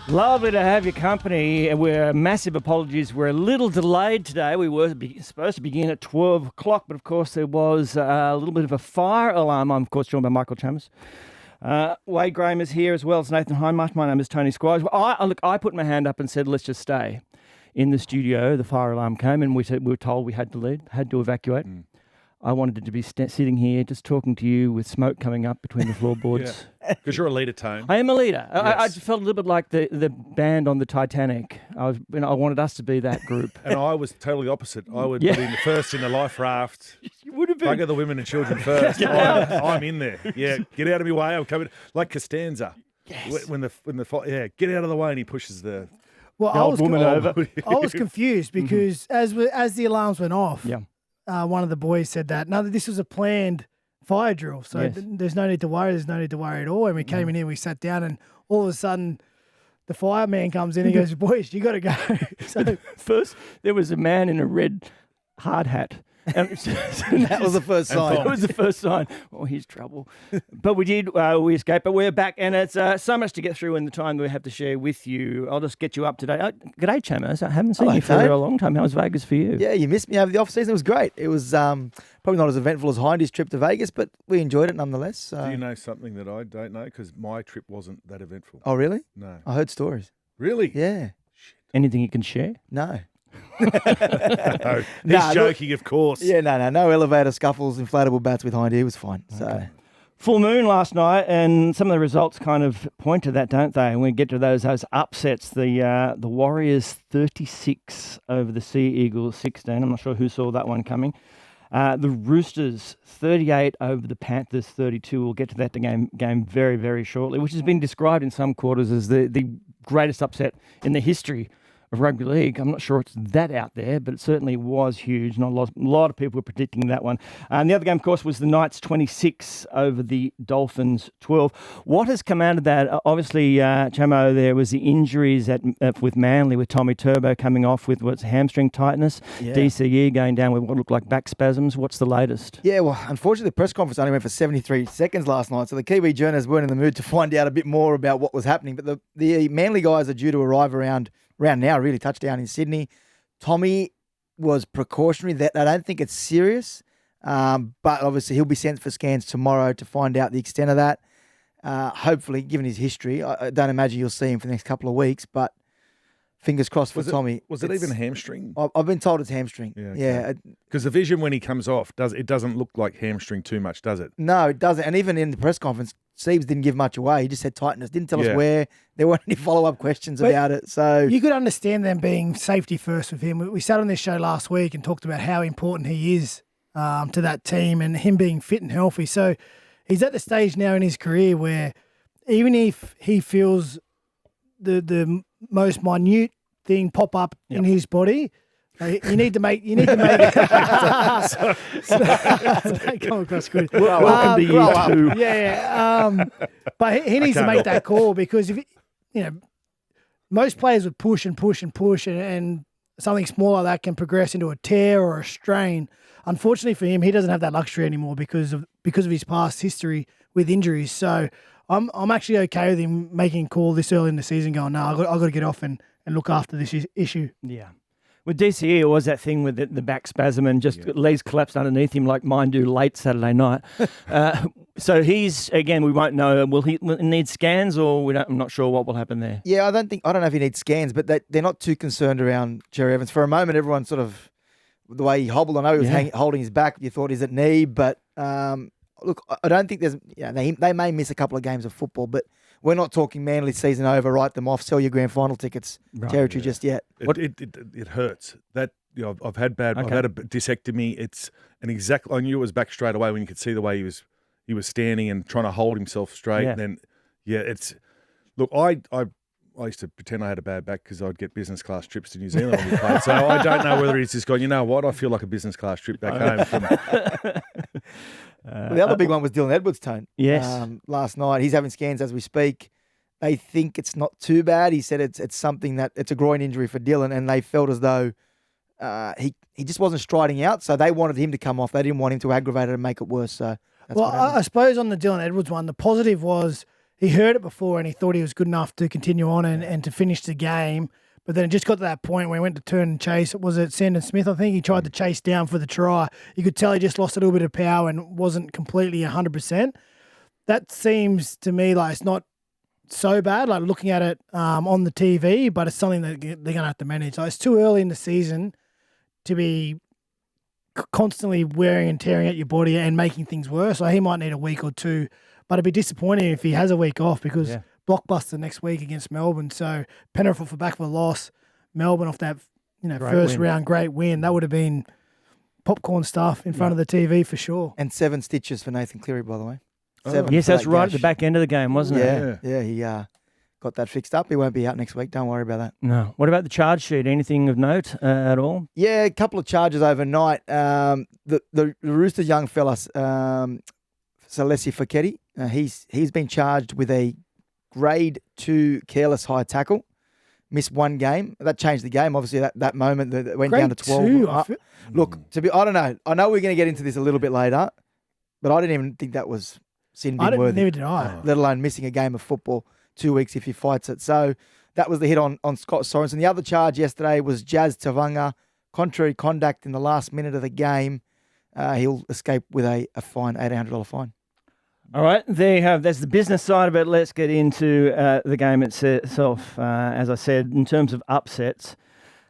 Lovely to have your company. We're massive apologies. We're a little delayed today. We were supposed to begin at 12 o'clock, but of course there was a little bit of a fire alarm. I'm of course joined by Michael Chammas. Wade Graham is here as well as Nathan Hindmarsh. My name is Tony Squires. I put my hand up and said, let's just stay in the studio. The fire alarm came and we were told we had to leave, had to evacuate. I wanted to be sitting here just talking to you with smoke coming up between the floorboards. Because you're a leader, Tone. I am a leader. Yes. I just felt a little bit like the band on the Titanic. I wanted us to be that group. And I was totally opposite. I would be the first in the life raft. You would have been. Bugger the women and children first. I'm in there. Yeah, get out of my way. I'm coming. Like Costanza. Yes. When the get out of the way, and he pushes the old woman over. I was confused because as the alarms went off, one of the boys said that this was a planned fire drill, so there's no need to worry. There's no need to worry at all. And we came in here, we sat down, and all of a sudden, the fireman comes in. He goes, "Boys, you got to go." So first, there was a man in a red hard hat. And that was the first sign. That was the first sign. Oh, here's trouble. But we did. We escaped. But we're back, and it's so much to get through in the time that we have to share with you. I'll just get you up to date. G'day, Chammas. I haven't seen you for a long time. How was Vegas for you? Yeah, you missed me over the off season. It was great. It was probably not as eventful as Hindy's trip to Vegas, but we enjoyed it nonetheless. Do you know something that I don't know? Because my trip wasn't that eventful. Oh, really? No. I heard stories. Really? Yeah. Shit. Anything you can share? No. No, he's joking, of course. Yeah, no elevator scuffles, inflatable bats with Hindy. It was fine. So, full moon last night, and some of the results kind of point to that, don't they? And we get to those upsets. The Warriors 36 over the Sea Eagles 16. I'm not sure who saw that one coming. The Roosters 38 over the Panthers 32. We'll get to that game very, very shortly, which has been described in some quarters as the greatest upset in the history of rugby league. I'm not sure it's that out there, but it certainly was huge. Not a lot of people were predicting that one. And the other game, of course, was the Knights 26 over the Dolphins 12. What has come out of that? Obviously, Chamo, there was the injuries with Manly, with Tommy Turbo coming off with what's hamstring tightness, DCE going down with what looked like back spasms. What's the latest? Yeah, well, unfortunately, the press conference only went for 73 seconds last night, so the Kiwi journalists weren't in the mood to find out a bit more about what was happening. But the Manly guys are due to arrive around now, really, touchdown in Sydney. Tommy was precautionary. That I don't think it's serious, but obviously he'll be sent for scans tomorrow to find out the extent of that. Hopefully, given his history, I don't imagine you'll see him for the next couple of weeks, but fingers crossed for Tommy. Was it even hamstring? I've been told it's hamstring. Yeah. Because the vision when he comes off, it doesn't look like hamstring too much, does it? No, it doesn't. And even in the press conference, Siebes didn't give much away. He just said tightness. Didn't tell us where. There weren't any follow-up questions about it. So you could understand them being safety first with him. We sat on this show last week and talked about how important he is to that team and him being fit and healthy. So he's at the stage now in his career where even if he feels the most minute thing pop up in his body, you need to make don't come across good. Welcome to you too. Yeah. But he needs to make that call because if most players would push and something small like that can progress into a tear or a strain. Unfortunately for him, he doesn't have that luxury anymore because of his past history with injuries. So I'm actually okay with him making a call this early in the season, going, no, I've got to get off and look after this issue. Yeah. With DCE, it was that thing with the back spasm and just legs collapsed underneath him like mine do late Saturday night. So he's, again, we won't know. Will he need scans or I'm not sure what will happen there. Yeah, I don't know if he needs scans, but they're not too concerned around Jerry Evans. For a moment, everyone sort of, the way he hobbled, I know he was holding his back. You thought, is it knee? But look, I don't think there's, they may miss a couple of games of football, but we're not talking Manly season over, write them off, sell your grand final tickets territory just yet. It hurts. That I've had a disectomy. It's an exact. I knew it was back straight away when you could see the way he was standing and trying to hold himself straight. Yeah. And then it's look. I used to pretend I had a bad back because I'd get business class trips to New Zealand when we played. So I don't know whether he's just gone, you know what, I feel like a business class trip back home. The other big one was Dylan Edwards' tone. Yes. Last night. He's having scans as we speak. They think it's not too bad. He said it's something that it's a groin injury for Dylan, and they felt as though he just wasn't striding out, so they wanted him to come off. They didn't want him to aggravate it and make it worse. So that's I suppose on the Dylan Edwards one, the positive was he heard it before and he thought he was good enough to continue on and to finish the game. But then it just got to that point where he went to turn and chase. Was it Sandon Smith? I think he tried to chase down for the try. You could tell he just lost a little bit of power and wasn't completely 100%. That seems to me like it's not so bad, like looking at it on the TV, but it's something that they're going to have to manage. Like, it's too early in the season to be constantly wearing and tearing at your body and making things worse. So he might need a week or two, but it'd be disappointing if he has a week off because blockbuster next week against Melbourne. So Penrith off the back of a loss, Melbourne off that first round great win. That would have been popcorn stuff in front of the TV for sure. And 7 stitches for Nathan Cleary, by the way. Yes, that's right at the back end of the game, wasn't it? Yeah, he got that fixed up. He won't be out next week. Don't worry about that. No. What about the charge sheet? Anything of note at all? Yeah, a couple of charges overnight. The Roosters young fella, Salesi Foketi, he's been charged with a grade 2 careless high tackle. Missed one game. That changed the game. Obviously, that moment that went down to 12. Look, I don't know. I know we're going to get into this a little bit later, but I didn't even think that was sin bin worthy. Neither did I. Let alone missing a game of football 2 weeks if he fights it. So that was the hit on Scott Sorensen. The other charge yesterday was Jazz Tavanga. Contrary conduct in the last minute of the game. He'll escape with a fine, $1,800 fine. All right, there you have. That's the business side of it. Let's get into the game itself. As I said, in terms of upsets,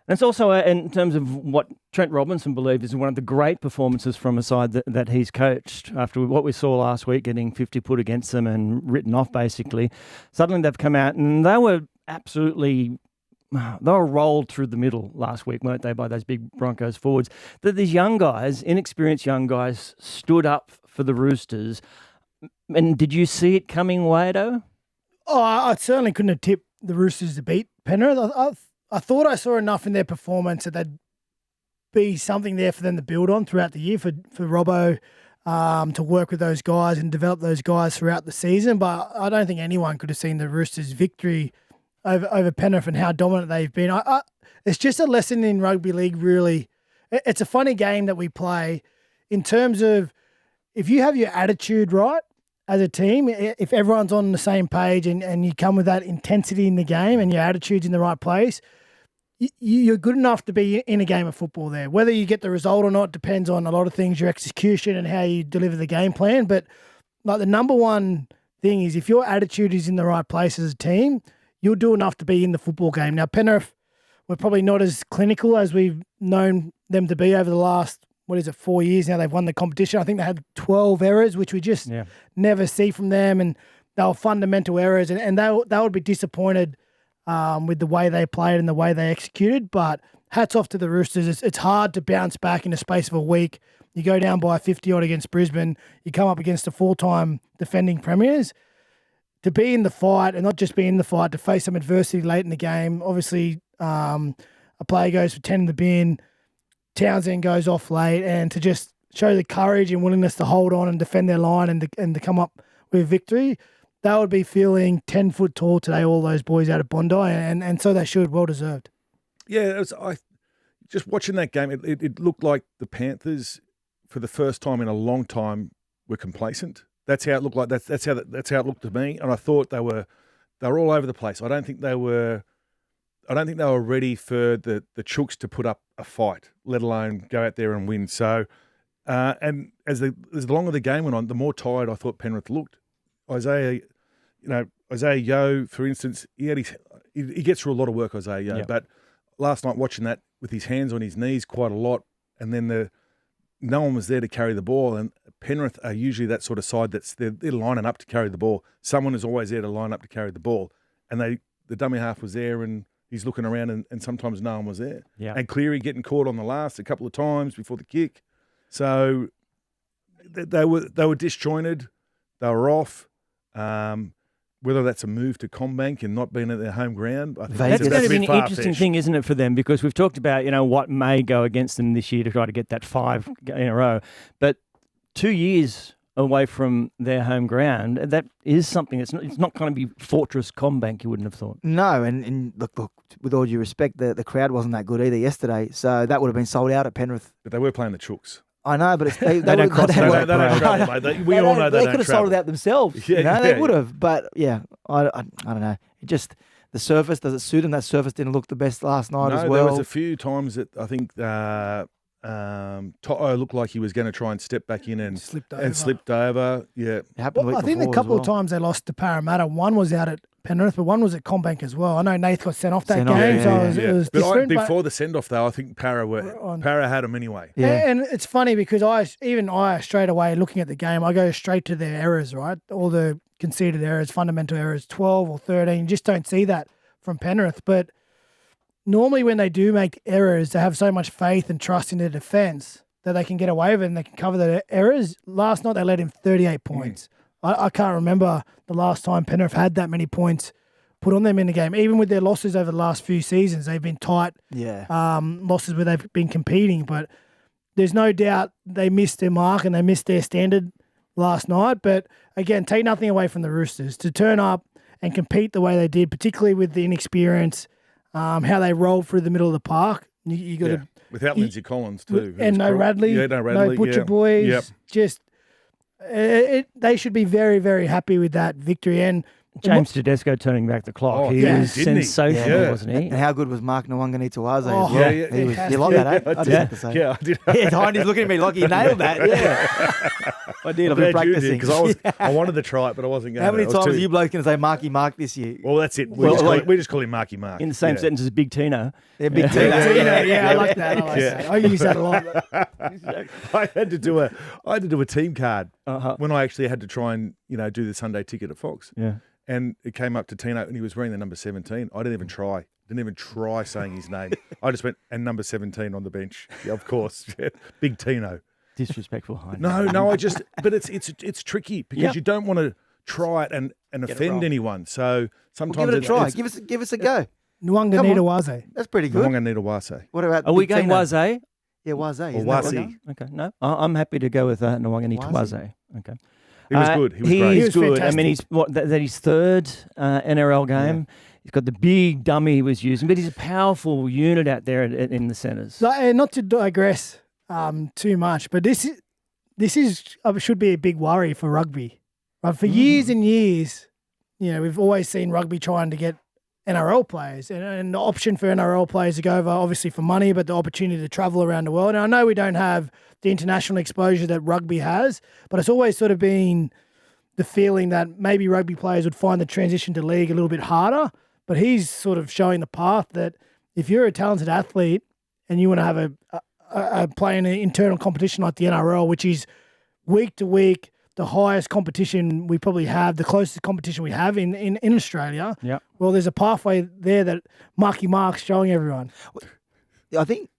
and it's also in terms of what Trent Robinson believes is one of the great performances from a side that he's coached. After what we saw last week, getting 50 put against them and written off, basically, suddenly they've come out and they were rolled through the middle last week, weren't they, by those big Broncos forwards? That these young guys, inexperienced young guys, stood up for the Roosters. And did you see it coming, Wado? Oh, I certainly couldn't have tipped the Roosters to beat Penrith. I thought I saw enough in their performance that there'd be something there for them to build on throughout the year for Robbo to work with those guys and develop those guys throughout the season. But I don't think anyone could have seen the Roosters' victory over Penrith and how dominant they've been. It's just a lesson in rugby league, really. It's a funny game that we play in terms of if you have your attitude right as a team, if everyone's on the same page and you come with that intensity in the game and your attitude's in the right place, you're good enough to be in a game of football there. Whether you get the result or not depends on a lot of things, your execution and how you deliver the game plan. But like the number one thing is if your attitude is in the right place as a team, you'll do enough to be in the football game. Now, Penrith were probably not as clinical as we've known them to be over the last 4 years now. They've won the competition. I think they had 12 errors, which we just never see from them. And they were fundamental errors. And they would be disappointed with the way they played and the way they executed. But hats off to the Roosters. It's hard to bounce back in the space of a week. You go down by 50-odd against Brisbane. You come up against the 4-time defending premiers. To be in the fight and not just be in the fight, to face some adversity late in the game. Obviously, a player goes for 10 in the bin. Townsend goes off late, and to just show the courage and willingness to hold on and defend their line and to come up with victory, they would be feeling 10 foot tall today, all those boys out of Bondi, and so they should, well deserved. Yeah, just watching that game, it looked like the Panthers, for the first time in a long time, were complacent. That's how it looked like. That's how it looked to me, and I thought they were all over the place. I don't think they were ready for the Chooks to put up a fight, let alone go out there and win. So, and as the longer the game went on, the more tired I thought Penrith looked. Isaiah Yeo, for instance, he gets through a lot of work, Isaiah Yeo. But last night watching that with his hands on his knees quite a lot, and then no one was there to carry the ball. And Penrith are usually that sort of side they're lining up to carry the ball. Someone is always there to line up to carry the ball, and the dummy half was there and. He's looking around and sometimes no one was there. Yeah. And Cleary getting caught on the last a couple of times before the kick. So they were disjointed. They were off. Whether that's a move to CommBank and not being at their home ground, I think that's going to be an interesting thing, isn't it, for them? Because we've talked about what may go against them this year to try to get that 5 in a row. But 2 years away from their home ground, that is something. It's not going to be Fortress CommBank, you wouldn't have thought. No, and look, with all due respect, the crowd wasn't that good either yesterday, so that would have been sold out at Penrith. But they were playing the Chooks. I know, but they don't cross They the don't travel, mate. We all know they could don't have travel. sold it out themselves. Yeah, They yeah, would have. But yeah, I don't know. It just the surface, does it suit them? That surface didn't look the best last night as well. There was a few times that I think Toto looked like he was going to try and step back in and Slipped over. Yeah. It happened the Well, week I think the before couple as of well. times they lost to Parramatta, one was out at Penrith, but one was at Combank as well. I know Nath got sent off that Sent off, game, yeah, so yeah, it was But different. but- before the send-off, though, I think Para had him anyway. Yeah. And it's funny because I straight away looking at the game, I go straight to their errors, right? All the conceded errors, fundamental errors, 12 or 13. You just don't see that from Penrith. But normally when they do make errors, they have so much faith and trust in their defence that they can get away with it and they can cover their errors. Last night they led him 38 points. I can't remember the last time Penrith had that many points put on them in the game. Even with their losses over the last few seasons, they've been tight losses where they've been competing. But there's no doubt they missed their mark and they missed their standard last night. But again, take nothing away from the Roosters. To turn up and compete the way they did, particularly with the inexperience, how they rolled through the middle of the park. You got to Without Lindsay Collins too. and no Radley, no Butcher Boys. Yep. Just they should be very, very happy with that victory. And James Tedesco turning back the clock. Oh, he yeah. was Didn't he? sensational, Yeah. wasn't he? And how good was Mark Nwanganituwaze Oh, as well? yeah, He was, fantastic. you like that, eh? I just Yeah. have to say. Yeah, I did. Yeah, Hindy's looking at me like he nailed that. Yeah. I did. I've been practicing. Because I wanted to try it, but I wasn't going How to. many times are you blokes going to say Marky Mark this year? Well, that's it. Well, We just call him Marky Mark. In the same sentence as Big Tino. Yeah, big team. yeah, I like that. I use that a lot. I had to do a team card when I actually had to try and do the Sunday ticket at Fox. Yeah. And it came up to Tino, and he was wearing the number 17. I didn't even try saying his name. I just went, and number 17 on the bench. Yeah, of course. Yeah. Big Tino. Disrespectful. No, but it's tricky because you don't want to try it and offend anyone. So sometimes Give it a try. Give us a go. Nwanganituwaze. That's pretty good. Nwanga-Nitawase. What about Are we Big going Tino? Waze? Yeah, Waze. Or isn't that what Wasi. it is? Okay, no, I'm happy to go with Nwanganituwaze. Okay. He was good. He was He great. is was good. I fantastic. mean, he's his third NRL game. He's got the big dummy he was using, but he's a powerful unit out there in the centres. Not to digress too much, but this should be a big worry for rugby. Right? For years and years, we've always seen rugby trying to get NRL players and the option for NRL players to go over, obviously for money, but the opportunity to travel around the world. And I know we don't have the international exposure that rugby has, but it's always sort of been the feeling that maybe rugby players would find the transition to league a little bit harder. But he's sort of showing the path that if you're a talented athlete and you want to have a play in an internal competition like the NRL, which is week to week, the highest competition we probably have, the closest competition we have in Australia. Yeah. Well, there's a pathway there that Marky Mark's showing everyone. I think,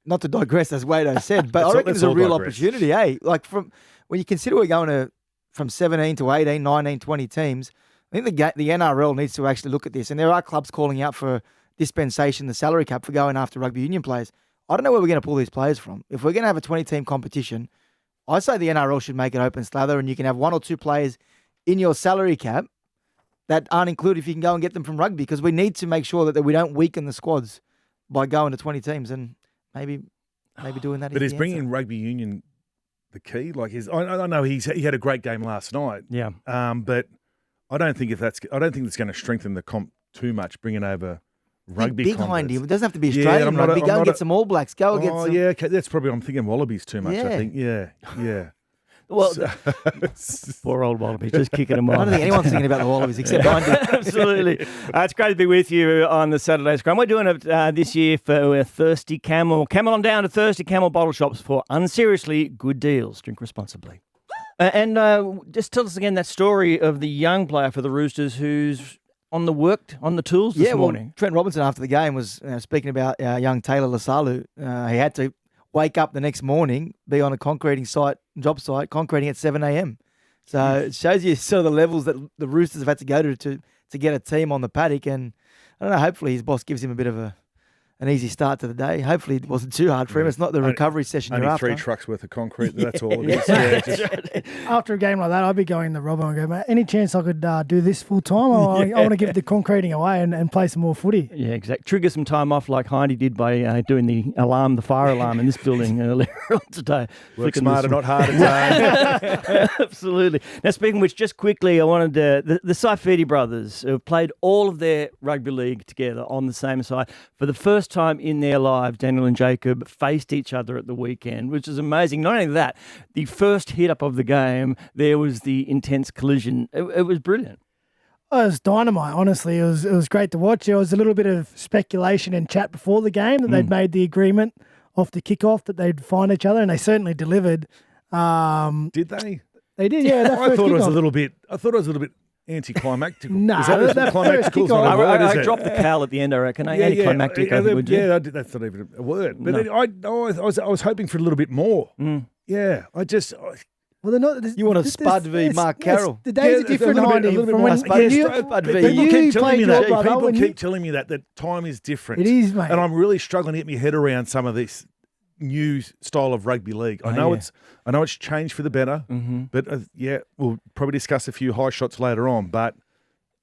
not to digress, as Wado said, but I reckon let's there's a all real digress. opportunity, eh? Like when you consider we're going from 17 to 18, 19, 20 teams, I think the NRL needs to actually look at this. And there are clubs calling out for dispensation, the salary cap for going after rugby union players. I don't know where we're going to pull these players from. If we're going to have a 20-team competition, I say the NRL should make it open slather and you can have one or two players in your salary cap that aren't included if you can go and get them from rugby, because we need to make sure that we don't weaken the squads by going to 20 teams and maybe doing that. But is is the bringing answer. in rugby union the key? Like, I know he had a great game last night. Yeah. But I don't think that's going to strengthen the comp too much. Bringing over rugby big converts. Hindy. It doesn't have to be Yeah, Australian I'm not a- rugby. I'm Go and not get a- some All Blacks. Go and get Oh some. yeah, okay, that's probably. I'm thinking Wallabies too much. Yeah. I think. Yeah. Well, poor old Wallabies, just kicking them I off. don't think anyone's thinking about the Wallabies except Hindy. Absolutely. It's great to be with you on the Saturday Scrum. We're doing it this year for Thirsty Camel. Camel on down to Thirsty Camel bottle shops for unseriously good deals. Drink responsibly. And just tell us again that story of the young player for the Roosters who's on the tools this morning. Well, Trent Robinson after the game was speaking about young Taylor Lasalu. He had to wake up the next morning, be on a job site, concreting at 7 a.m. So it shows you sort of the levels that the Roosters have had to go to get a team on the paddock. And I don't know, hopefully his boss gives him a bit of a an easy start to the day. Hopefully it wasn't too hard for him. It's not the recovery session Only you're after. 3 trucks worth of concrete. That's all it is. Yeah, just, After a game like that, I'd be going to Robbo and go, mate, any chance I could do this full time? I want to give the concreting away and play some more footy. Yeah, exactly. Trigger some time off like Hindy did by doing the fire alarm in this building earlier on today. work smarter, not harder. Dave. Absolutely. Now, speaking of which, just quickly, I wanted to... The Saifidi brothers have played all of their rugby league together on the same side. For the first time in their lives, Daniel and Jacob faced each other at the weekend, which is amazing. Not only that, the first hit-up of the game, there was the intense collision. It was brilliant. It was dynamite, honestly. It was great to watch. There was a little bit of speculation and chat before the game that they'd made the agreement off the kickoff that they'd find each other, and they certainly delivered. Did they? They did, yeah. That I first thought it was kickoff. a little bit. I thought it was a little bit anticlimactic. Nah, is that that climactic? first Is not a kickoff- word, is I it? dropped the cowl at the end, I reckon. Anticlimactic, I think, would you? Yeah, that's not even a word. But No. I was hoping for a little bit more. Yeah, Well, they're not. You want a Spud v. Mark Carroll. The days are different, Hindy. From when Spud you v. people you keep telling played me your that. brother, People when keep you- telling me that time is different. It is, mate. And I'm really struggling to get my head around some of this new style of rugby league. I know it's changed for the better, but we'll probably discuss a few high shots later on. But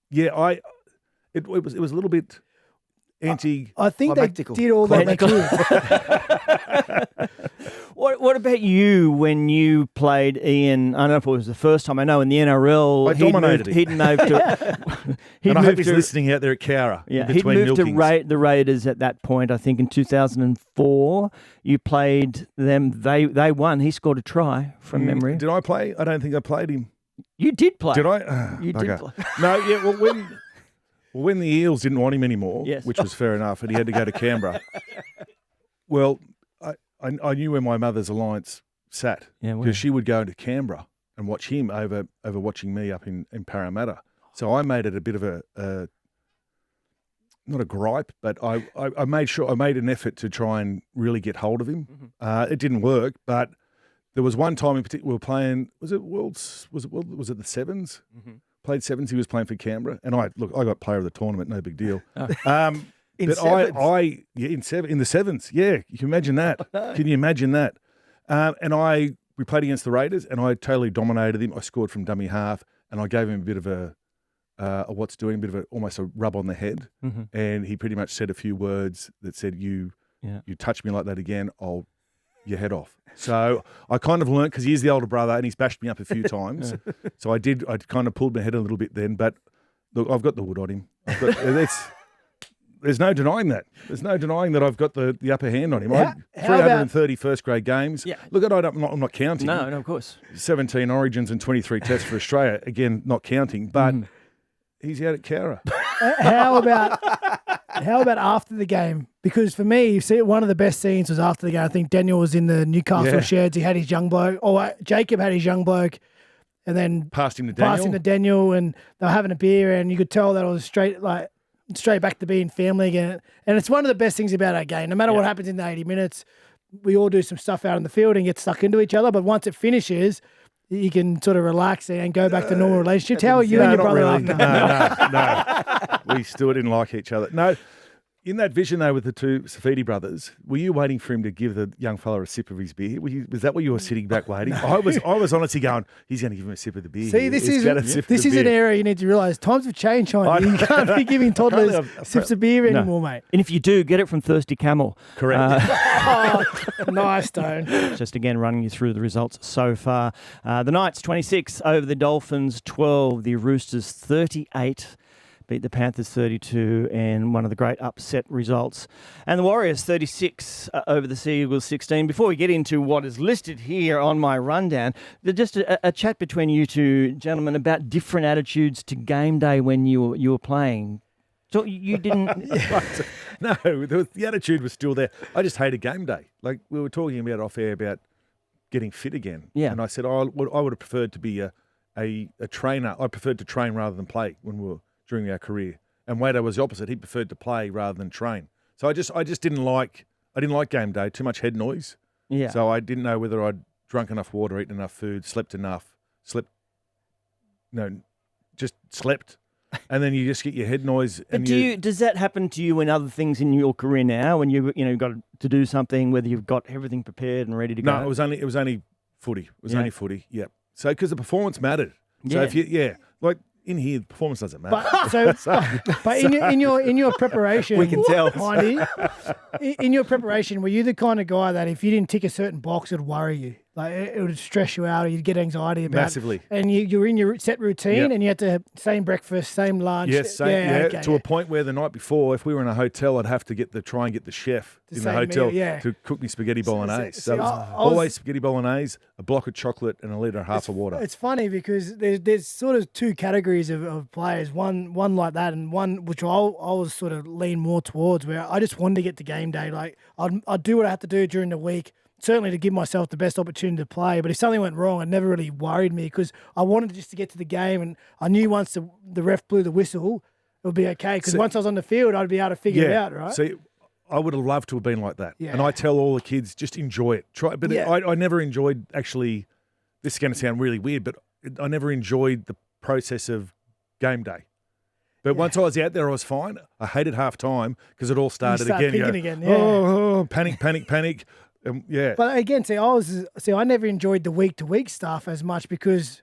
yeah, it was a little bit anti. I think they climactical. did all that they could. What about you when you played Ian? I don't know if it was the first time. I know in the NRL, I dominated he'd moved to. And I hope he's listening out there at Cowra. Yeah, in he'd between moved to milkings. the Raiders at that point. I think in 2004, you played them. They won. He scored a try from memory. Did I play? I don't think I played him. You did play. Did I? You did play. No, yeah. Well, when the Eels didn't want him anymore, Yes. which was fair enough, and he had to go to Canberra. Well, I knew where my mother's alliance sat Yeah, where? because she would go into Canberra and watch him over watching me up in Parramatta. So I made it a bit of a not a gripe, but I made an effort to try and really get hold of him. It didn't work, but there was one time in particular we were playing. Was it the Sevens? Played Sevens. He was playing for Canberra, and I got player of the tournament. No big deal. In But sevens? in the Sevens. Yeah, you can imagine that. Can you imagine that? And we played against the Raiders, and I totally dominated him. I scored from dummy half, and I gave him a bit of a almost a rub on the head, and he pretty much said a few words that said, "You touch me like that again, I'll your head off." So I kind of learnt because he's the older brother, and he's bashed me up a few times. So I kind of pulled my head a little bit then, but look, I've got the wood on him. There's no denying that. There's no denying that I've got the upper hand on him. How 330 first grade games. Yeah. Look, I'm not counting. No, of course. 17 Origins and 23 tests for Australia. Again, not counting, but he's out at Cowra. How about after the game? Because for me, you see, one of the best scenes was after the game. I think Daniel was in the Newcastle sheds. He had his young bloke. Jacob had his young bloke, and then Passed him to Daniel. and they were having a beer, and you could tell that it was straight back to being family again. And it's one of the best things about our game. No matter what happens in the 80 minutes, we all do some stuff out in the field and get stuck into each other. But once it finishes, you can sort of relax and go back to normal relationships. How are you and your brother after? No. We still didn't like each other. No. In that vision, though, with the two Saifidi brothers, were you waiting for him to give the young fella a sip of his beer? Was that what you were sitting back waiting? I was honestly going, he's going to give him a sip of the beer. See, this is an area you need to realise. Times have changed, Sean. You can't be giving toddlers sips of beer anymore, mate. And if you do, get it from Thirsty Camel. Correct. Nice, Stone. Just again running you through the results so far. The Knights 26 over the Dolphins 12. The Roosters 38. Beat the Panthers 32 and one of the great upset results. And the Warriors 36 over the Sea Eagles 16. Before we get into what is listed here on my rundown, just a chat between you two gentlemen about different attitudes to game day when you were playing. So you didn't... No, the attitude was still there. I just hated game day. Like we were talking about off air about getting fit again. Yeah. And I said I would have preferred to be a trainer. I preferred to train rather than play when we were during our career. And Wado was the opposite. He preferred to play rather than train. So I just didn't like game day, too much head noise. Yeah. So I didn't know whether I'd drunk enough water, eaten enough food, slept enough, just slept. and then you just get your head noise. But And does that happen to you in other things in your career now when you've got to do something, whether you've got everything prepared and ready to go? No, it was only footy. It was only footy. Yep. So because the performance mattered. So Yeah. if you like in here, the performance doesn't matter. But in your preparation, We can tell. Hindy, in your preparation, were you the kind of guy that if you didn't tick a certain box, it'd worry you? Like it would stress you out, or you'd get anxiety about Massively. it. And you're in your set routine, Yep. and you had to have same breakfast, same lunch. Yes, same, okay, to a point where the night before, if we were in a hotel, I'd have to try and get the chef The in the same hotel meal, yeah. to cook me spaghetti bolognese. see, So it was I was- always spaghetti bolognese, a block of chocolate, and a litre and a half of water. It's funny because there's sort of two categories of players. One like that, and one which I was sort of lean more towards, where I just wanted to get to game day. Like I'd do what I had to do during the week, certainly to give myself the best opportunity to play. But if something went wrong, it never really worried me because I wanted just to get to the game, and I knew once the ref blew the whistle, it would be okay. Because once I was on the field, I'd be able to figure it out, right? See, I would have loved to have been like that. Yeah. And I tell all the kids, just enjoy it. But Yeah. I never enjoyed actually, this is going to sound really weird, but I never enjoyed the process of game day. But once I was out there, I was fine. I hated half time because it all started start again. thinking again, yeah. Oh, panic. Yeah. But again, I never enjoyed the week to week stuff as much because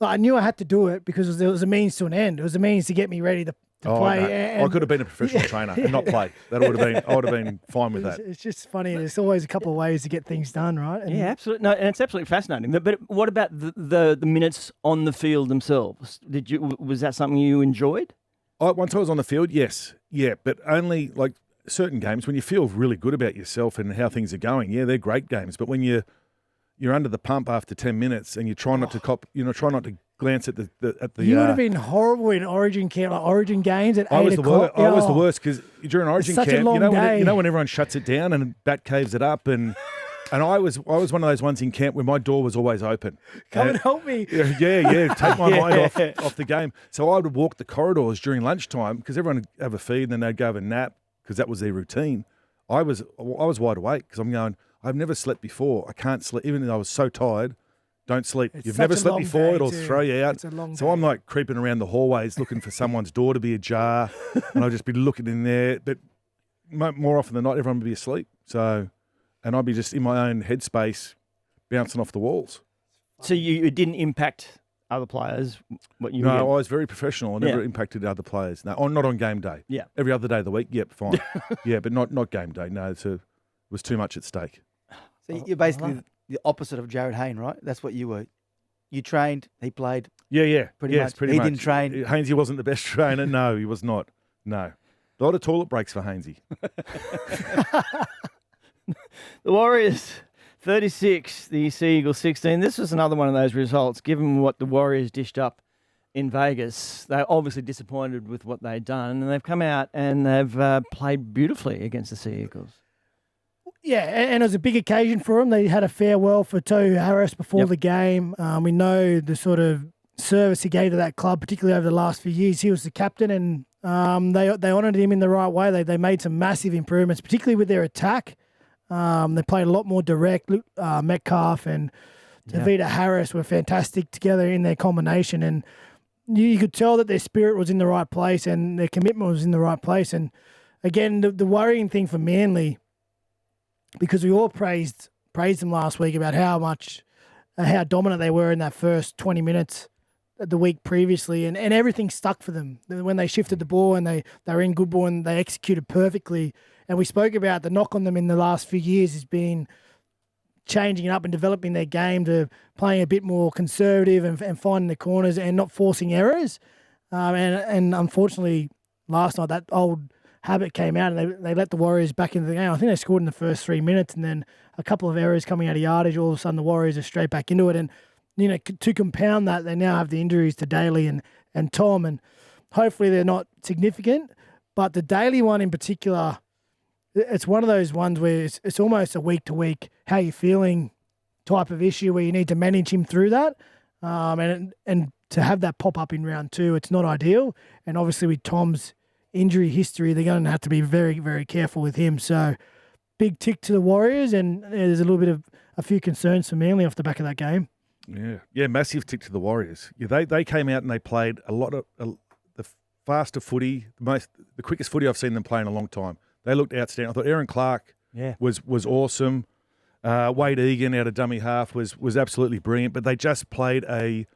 I knew I had to do it because there was a means to an end. It was a means to get me ready to play. No. And I could have been a professional trainer and not play. I would have been fine with that. It's just funny. There's always a couple of ways to get things done, right? And Yeah, absolutely. No, and it's absolutely fascinating. But what about the minutes on the field themselves? Was that something you enjoyed? Once I was on the field, yes. Yeah, but only like certain games when you feel really good about yourself and how things are going. Yeah, they're great games. But when you're under the pump after 10 minutes and you try not to try not to glance at the You would have been horrible in Origin camp, like Origin games at 8 o'clock. I was the worst because during Origin such a camp, long day. when everyone shuts it down and bat caves it up and I was one of those ones in camp where my door was always open. Come and help me. Yeah, take my mind off the game. So I would walk the corridors during lunchtime because everyone would have a feed and then they'd go have a nap because that was their routine. I was wide awake because I'm going, I've never slept before. I can't sleep. Even though I was so tired, don't sleep. It's You've such never a slept long before, day it'll too. throw you out. It's a long So day. I'm like creeping around the hallways looking for someone's door to be ajar and I'll just be looking in there. But more often than not, everyone would be asleep. So, and I'd be just in my own headspace bouncing off the walls. So it didn't impact other players? What you No, were I getting? was very professional. I never Yeah. impacted other players. No, not on game day. Yeah. Every other day of the week, yep, fine. Yeah, but not game day. No, it was too much at stake. So you're basically the opposite of Jared Hayne, right? That's what you were. You trained, he played. Yeah. Pretty much. Pretty He much. didn't train. Hainsey wasn't the best trainer. No, he was not. No. A lot of toilet breaks for Hainsey. The Warriors 36, the Sea Eagles 16. This was another one of those results, given what the Warriors dished up in Vegas. They're obviously disappointed with what they'd done, and they've come out and they've played beautifully against the Sea Eagles. Yeah, and it was a big occasion for them. They had a farewell for Tohu Harris before Yep. the game. We know the sort of service he gave to that club, particularly over the last few years. He was the captain, and they honoured him in the right way. They made some massive improvements, particularly with their attack. They played a lot more direct. Metcalf and Tavita Harris were fantastic together in their combination, and you could tell that their spirit was in the right place and their commitment was in the right place. And again, the worrying thing for Manly, because we all praised them last week about how dominant they were in that first 20 minutes the week previously, and everything stuck for them when they shifted the ball and they were in good ball and they executed perfectly. And we spoke about the knock on them in the last few years has been changing it up and developing their game to playing a bit more conservative and finding the corners and not forcing errors. And unfortunately, last night that old habit came out and they let the Warriors back into the game. I think they scored in the first 3 minutes and then a couple of errors coming out of yardage. All of a sudden, the Warriors are straight back into it. And to compound that, they now have the injuries to Daly and Tom, and hopefully they're not significant. But the Daly one in particular, it's one of those ones where it's almost a week-to-week, how you feeling type of issue where you need to manage him through that. And to have that pop up in round 2, it's not ideal. And obviously with Tom's injury history, they're going to have to be very, very careful with him. So big tick to the Warriors, and there's a little bit of a few concerns for Manly off the back of that game. Yeah, massive tick to the Warriors. Yeah, they came out and they played a lot of the faster footy, the quickest footy I've seen them play in a long time. They looked outstanding. I thought Aaron Clark was awesome. Wade Egan out of dummy half was absolutely brilliant. But they just played an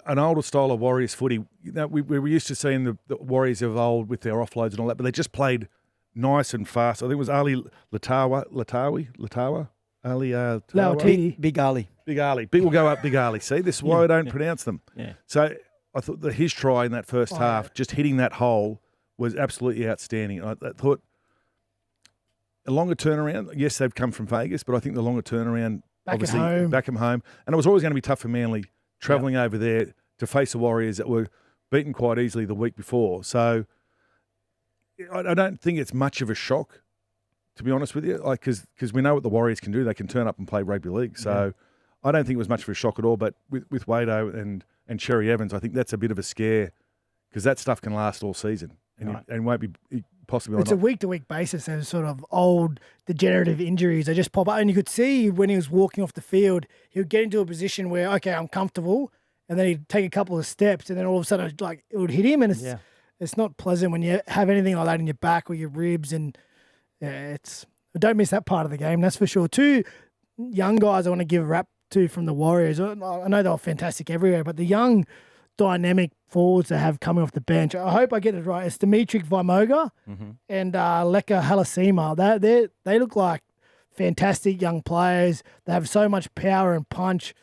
older style of Warriors footy. You know, we were used to seeing the Warriors of old with their offloads and all that, but they just played nice and fast. I think it was Ali Latawa. Big Ali. Big Ali. Big will go up Big Ali. See, this is why I don't pronounce them. Yeah. So I thought that his try in that first half, just hitting that hole, was absolutely outstanding. I thought a longer turnaround, yes, they've come from Vegas, but I think the longer turnaround, back at home. And it was always going to be tough for Manly travelling over there to face the Warriors that were beaten quite easily the week before. So I don't think it's much of a shock, to be honest with you, because we know what the Warriors can do. They can turn up and play rugby league. So I don't think it was much of a shock at all. But with Wado and Cherry Evans, I think that's a bit of a scare because that stuff can last all season and won't be possibly. It's a week-to-week basis. Those sort of old degenerative injuries, they just pop up. And you could see when he was walking off the field, he would get into a position where, okay, I'm comfortable, and then he'd take a couple of steps, and then all of a sudden, like, it would hit him, and it's not pleasant when you have anything like that in your back or your ribs, and don't miss that part of the game, that's for sure. Two young guys I want to give a rap to from the Warriors. I know they were fantastic everywhere, but the young dynamic forwards they have coming off the bench, I hope I get it right. It's Dimitri Vimoga and Leka Halasima. They look like fantastic young players. They have so much power and punch.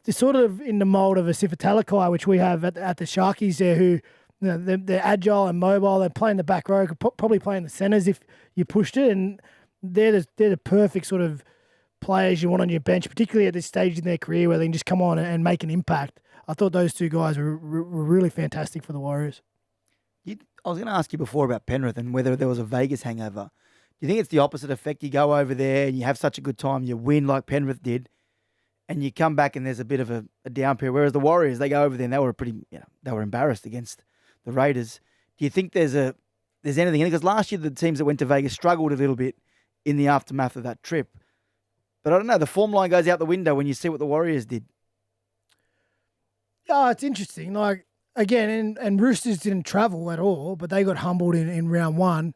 They're sort of in the mould of a Sifa Talakai, which we have at the Sharkies there, who they're agile and mobile. They play in the back row, could probably play in the centres if you pushed it, and they're the perfect sort of players you want on your bench, particularly at this stage in their career where they can just come on and make an impact. I thought those two guys were really fantastic for the Warriors. I was going to ask you before about Penrith and whether there was a Vegas hangover. Do you think it's the opposite effect? You go over there and you have such a good time, you win like Penrith did, and you come back and there's a bit of a down period. Whereas the Warriors, they go over there and they were embarrassed against the Raiders. Do you think there's anything in it? Because last year the teams that went to Vegas struggled a little bit in the aftermath of that trip. But I don't know, the form line goes out the window when you see what the Warriors did. Oh, it's interesting. Like, again, and Roosters didn't travel at all, but they got humbled in round one,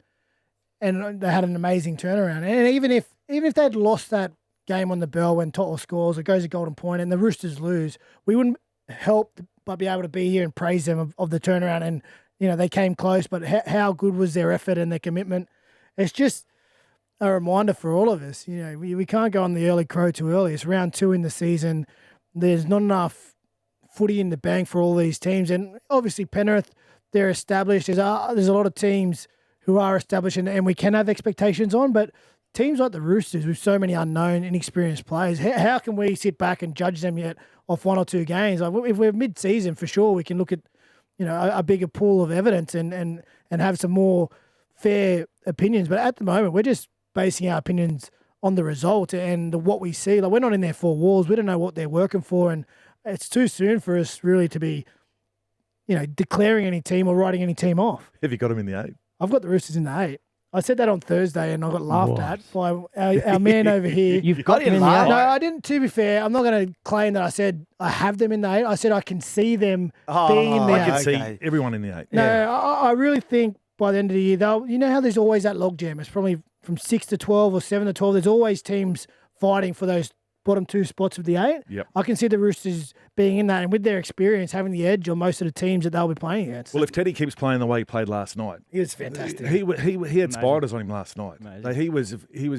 and they had an amazing turnaround. And even if they'd lost that game on the bell when Toto scores, it goes a golden point, and the Roosters lose, we wouldn't help but be able to be here and praise them of the turnaround. And, they came close, but how good was their effort and their commitment? It's just a reminder for all of us. We can't go on the early crow too early. It's round 2 in the season. There's not enough footy in the bank for all these teams. And obviously Penrith, they're established. There's a lot of teams who are established and we can have expectations on, but teams like the Roosters with so many unknown, inexperienced players, how can we sit back and judge them yet off 1 or 2 games? Like, if we're mid-season, for sure, we can look at a bigger pool of evidence and have some more fair opinions. But at the moment, we're just basing our opinions on the result and what we see. Like, we're not in their 4 walls. We don't know what they're working for, and it's too soon for us really to be, declaring any team or writing any team off. Have you got them in the 8? I've got the Roosters in the 8. I said that on Thursday and I got laughed at by our man over here. You've got them in the 8? No, I didn't. To be fair, I'm not going to claim that I said I have them in the 8. I said I can see them being in the 8. I can see everyone in the 8. No, I really think by the end of the year, they'll. You know how there's always that logjam. It's probably from 6 to 12 or 7 to 12. There's always teams fighting for those bottom 2 spots of the 8. Yep. I can see the Roosters being in that, and with their experience, having the edge on most of the teams that they'll be playing against. Well, if Teddy keeps playing the way he played last night, he was fantastic. He had spiders on him last night. He was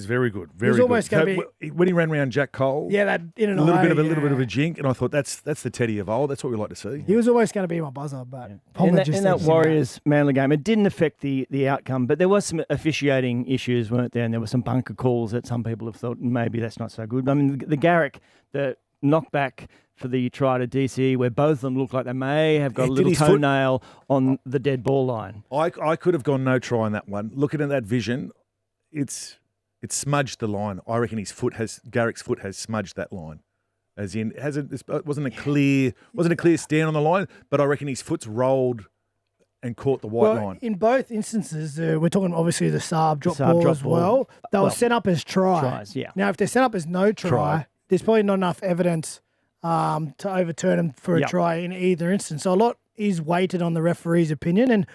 very good. Very was almost good. going to be When he ran around Jack Cole. Yeah, that in and a little away, bit of a jink, and I thought that's the Teddy of old. That's what we like to see. He was always going to be my buzzer, but in that Warriors Manly game, it didn't affect the outcome, but there was some officiating issues, weren't there? And there were some bunker calls that some people have thought maybe that's not so good. I mean, the Garrick, the knockback for the try to DCE, where both of them look like they may have got a little toenail on the dead ball line. I could have gone no try on that one. Looking at that vision, it smudged the line. I reckon Garrick's foot has smudged that line. As in, it wasn't a clear stand on the line, but I reckon his foot's rolled and caught the white line. In both instances, we're talking obviously the Saab drop ball as well. They were set up as tries. Yeah. Now, if they're set up as no try, there's probably not enough evidence to overturn them for a try in either instance. So a lot is weighted on the referee's opinion. And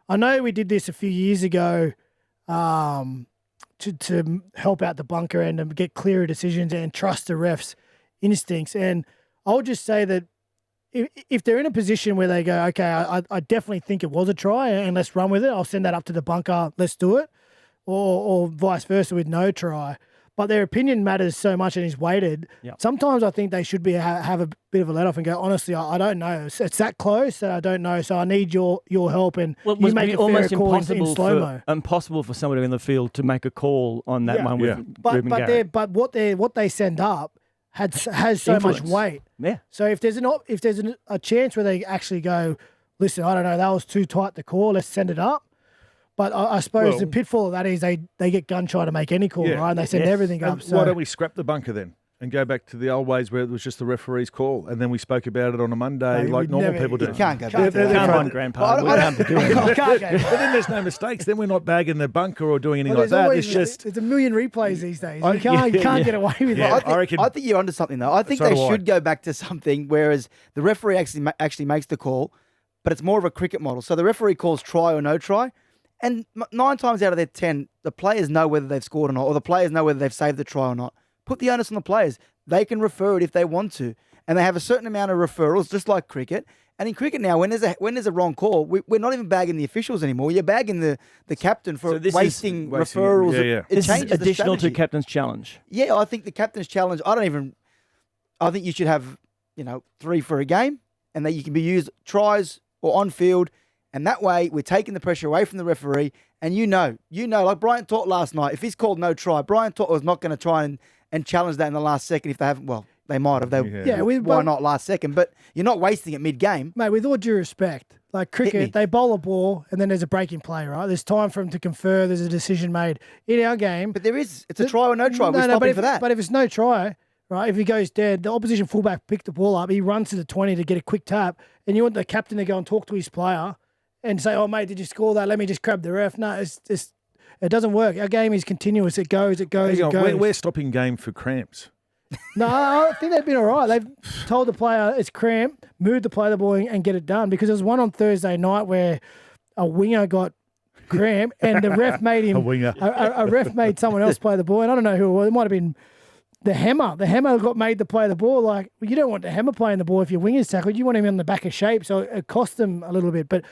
I know we did this a few years ago to help out the bunker end and get clearer decisions and trust the refs' instincts. And I'll just say that if they're in a position where they go, okay, I definitely think it was a try and let's run with it, I'll send that up to the bunker, let's do it, or vice versa with no try. But their opinion matters so much and is weighted. Yep. Sometimes I think they should be have a bit of a let off and go, honestly, I don't know. It's that close that I don't know, so I need your help. And you make a almost impossible in slow-mo. Impossible for somebody in the field to make a call on that one with Ruben Garrett. But what they send up has so much weight. Yeah. So if there's a chance where they actually go, listen, I don't know, that was too tight the call, let's send it up. But I suppose the pitfall of that is they get gun shy to make any call, right? And they send everything up. So why don't we scrap the bunker then and go back to the old ways where it was just the referee's call, and then we spoke about it on a Monday like normal people do. You can't go back to that. Come on, Grandpa. We don't have to do it. But then there's no mistakes. Then we're not bagging the bunker or doing anything like that. It's just there's a million replays these days. You can't get away with it. I think you're onto something though. I think they should go back to something whereas the referee actually makes the call, but it's more of a cricket model. So the referee calls try or no try. And 9 times out of their 10, the players know whether they've scored or not, or the players know whether they've saved the try or not. Put the onus on the players. They can refer it if they want to. And they have a certain amount of referrals, just like cricket. And in cricket now, when there's a wrong call, we're not even bagging the officials anymore. You're bagging the captain for wasting referrals. This is additional to captain's challenge. Yeah, I think the captain's challenge, I think you should have, 3 for a game, and that you can be used tries or on field. And that way, we're taking the pressure away from the referee. And like Brian Tort last night, if he's called no try, Brian Tort was not going to try and challenge that in the last second if they haven't. Well, they might have. Why not last second? But you're not wasting it mid-game. Mate, with all due respect, like cricket, they bowl a ball and then there's a break in play, right? There's time for them to confer. There's a decision made. In our game... But it's a try or no try. We're stopping for that. But if it's no try... Right, if he goes dead, the opposition fullback picked the ball up. He runs to the 20 to get a quick tap, and you want the captain to go and talk to his player and say, "Oh, mate, did you score that? Let me just grab the ref." No, it doesn't work. Our game is continuous. It goes. We're stopping game for cramps. No, I think they've been all right. They've told the player it's cramp, move to play the ball and get it done. Because there was one on Thursday night where a winger got cramp, and the ref made him a ref made someone else play the ball, and I don't know who it was. It might have been. The hammer got made to play the ball. Like, you don't want the hammer playing the ball if your winger's tackled. You want him in the back of shape, so it costs them a little bit. But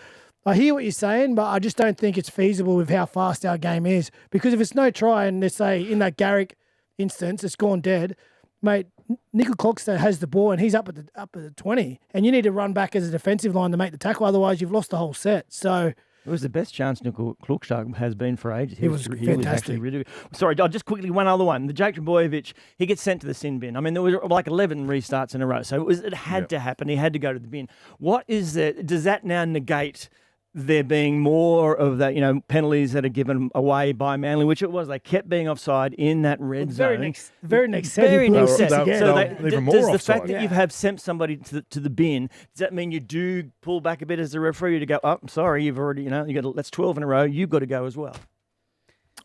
I hear what you're saying, but I just don't think it's feasible with how fast our game is. Because if it's no try, and let's say in that Garrick instance, it's gone dead, mate, Nickel Clockster has the ball and he's up at the 20, and you need to run back as a defensive line to make the tackle. Otherwise, you've lost the whole set. So. It was the best chance Nickel Klukstad has been for ages. He was fantastic. Really good. Sorry, just quickly, one other one. The Jake Trbojevic, he gets sent to the sin bin. I mean, there was like 11 restarts in a row, so it had to happen. He had to go to the bin. What is that? Does that now negate there being more of that, penalties that are given away by Manly, which it was. They kept being offside in that red zone. Very next set. Does the fact that you have sent somebody to the bin, does that mean you do pull back a bit as a referee to go, oh, I'm sorry, you've already, that's 12 in a row, you've got to go as well?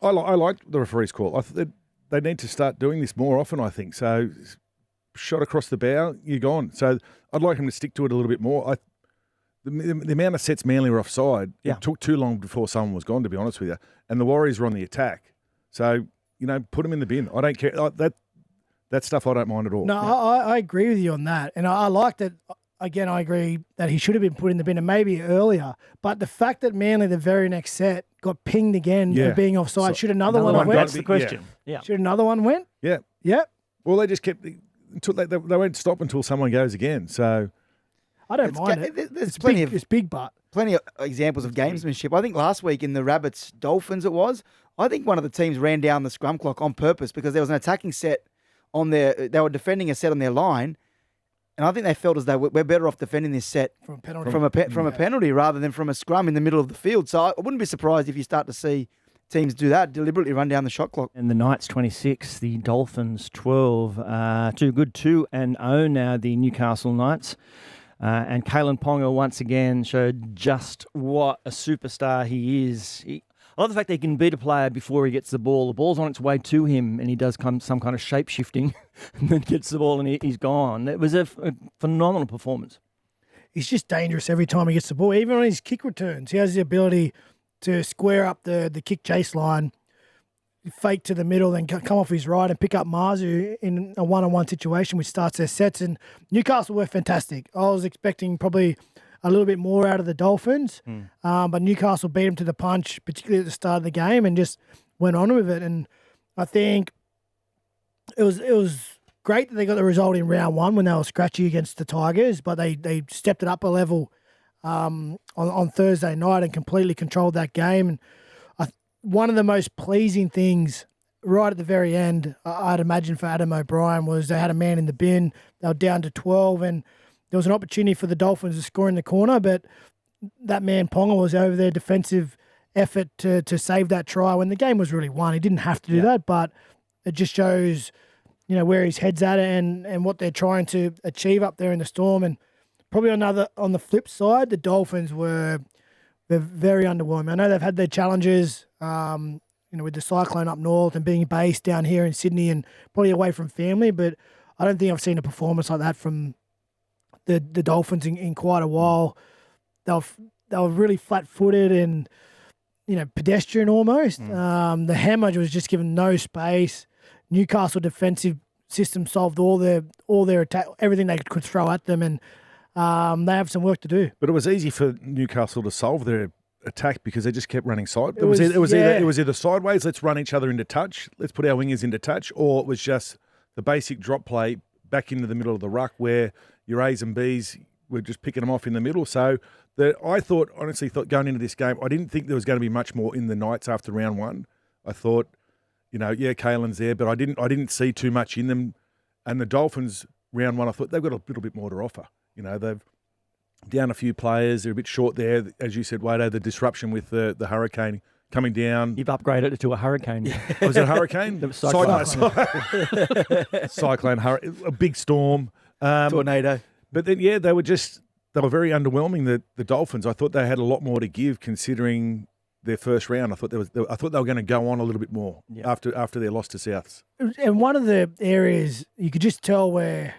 I like the referee's call. They need to start doing this more often, I think. So, shot across the bow, you're gone. So, I'd like him to stick to it a little bit more. The amount of sets Manly were offside, it took too long before someone was gone, to be honest with you. And the Warriors were on the attack. So, put them in the bin. I don't care. That stuff I don't mind at all. No, I agree with you on that. And I like that. Again, I agree that he should have been put in the bin and maybe earlier. But the fact that Manly, the very next set, got pinged again for being offside, should another one have went? That's the question. Yeah. Should another one went? Yeah. Yep. Well, they just kept until they won't stop until someone goes again. So I don't mind it. There's plenty of examples of It's gamesmanship. I think last week in the Rabbits Dolphins I think one of the teams ran down the scrum clock on purpose because there was an attacking set on they were defending a set on their line. And I think they felt as though we're better off defending this set from a penalty rather than from a scrum in the middle of the field. So I wouldn't be surprised if you start to see teams do that, deliberately run down the shot clock. And the Knights 26, the Dolphins 12. Too good 2-0 now, the Newcastle Knights. And Kalen Ponga once again showed just what a superstar he is. I love the fact that he can beat a player before he gets the ball. The ball's on its way to him, and he does some kind of shape-shifting, and then gets the ball, and he's gone. It was a phenomenal performance. he's just dangerous every time he gets the ball. Even on his kick returns, he has the ability to square up the kick chase line, fake to the middle, then come off his right and pick up Marzu in a one-on-one situation, which starts their sets. And Newcastle were fantastic. I was expecting probably a little bit more out of the Dolphins, but Newcastle beat them to the punch, particularly at the start of the game, and just went on with it. And I think it was great that they got the result in round one when they were scratchy against the Tigers, but they stepped it up a level on Thursday night and completely controlled that game. And one of the most pleasing things right at the very end, I'd imagine for Adam O'Brien, was they had a man in the bin. They were down to 12, and there was an opportunity for the Dolphins to score in the corner, but that man Ponga was over their defensive effort to save that try when the game was really won. He didn't have to do that, but it just shows, where his head's at and what they're trying to achieve up there in the Storm. And probably on the flip side, the Dolphins they're very underwhelming. I know they've had their challenges, with the cyclone up north and being based down here in Sydney and probably away from family, but I don't think I've seen a performance like that from the Dolphins in quite a while. They were really flat-footed and, pedestrian almost. The Hammer was just given no space. Newcastle defensive system solved all their attack, everything they could throw at them, and they have some work to do. But it was easy for Newcastle to solve their attack because they just kept running side. It was either sideways, let's run each other into touch, let's put our wingers into touch, or it was just the basic drop play back into the middle of the ruck where your A's and B's were just picking them off in the middle. So I honestly thought going into this game, I didn't think there was going to be much more in the Knights after round one. I thought, Kaylan's there, but I didn't see too much in them. And the Dolphins round one, I thought they've got a little bit more to offer. They've down a few players. They're a bit short there. As you said, Wado, the disruption with the hurricane coming down. You've upgraded it to a hurricane. Was it a hurricane? Cyclone. Cyclone, a big storm. Tornado. But then, they were very underwhelming, the Dolphins. I thought they had a lot more to give considering their first round. I thought they were going to go on a little bit more after their loss to Souths. And one of the areas you could just tell where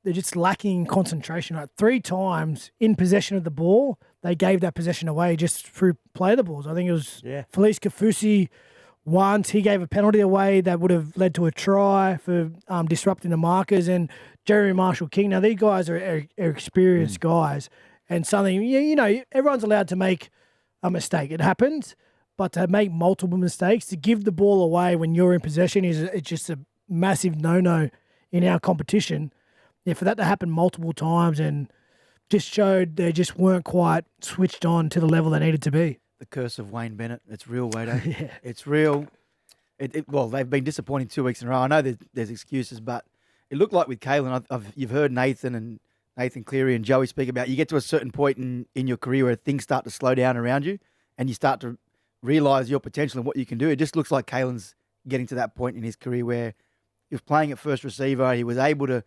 they're just lacking concentration. Like 3 times in possession of the ball, they gave that possession away just through play the balls. I think it was Felice Kafusi once. He gave a penalty away that would have led to a try for disrupting the markers. And Jeremy Marshall-King. Now, these guys are experienced guys. And something, everyone's allowed to make a mistake. It happens. But to make multiple mistakes, to give the ball away when you're in possession it's just a massive no-no in our competition. Yeah, for that to happen multiple times and just showed they just weren't quite switched on to the level they needed to be. The curse of Wayne Bennett. It's real, Wado. It's real. Well, they've been disappointing 2 weeks in a row. I know there's excuses, but it looked like with Kaylan, you've heard Nathan Cleary and Joey speak about, you get to a certain point in your career where things start to slow down around you and you start to realise your potential and what you can do. It just looks like Kaylan's getting to that point in his career where he was playing at first receiver. He was able to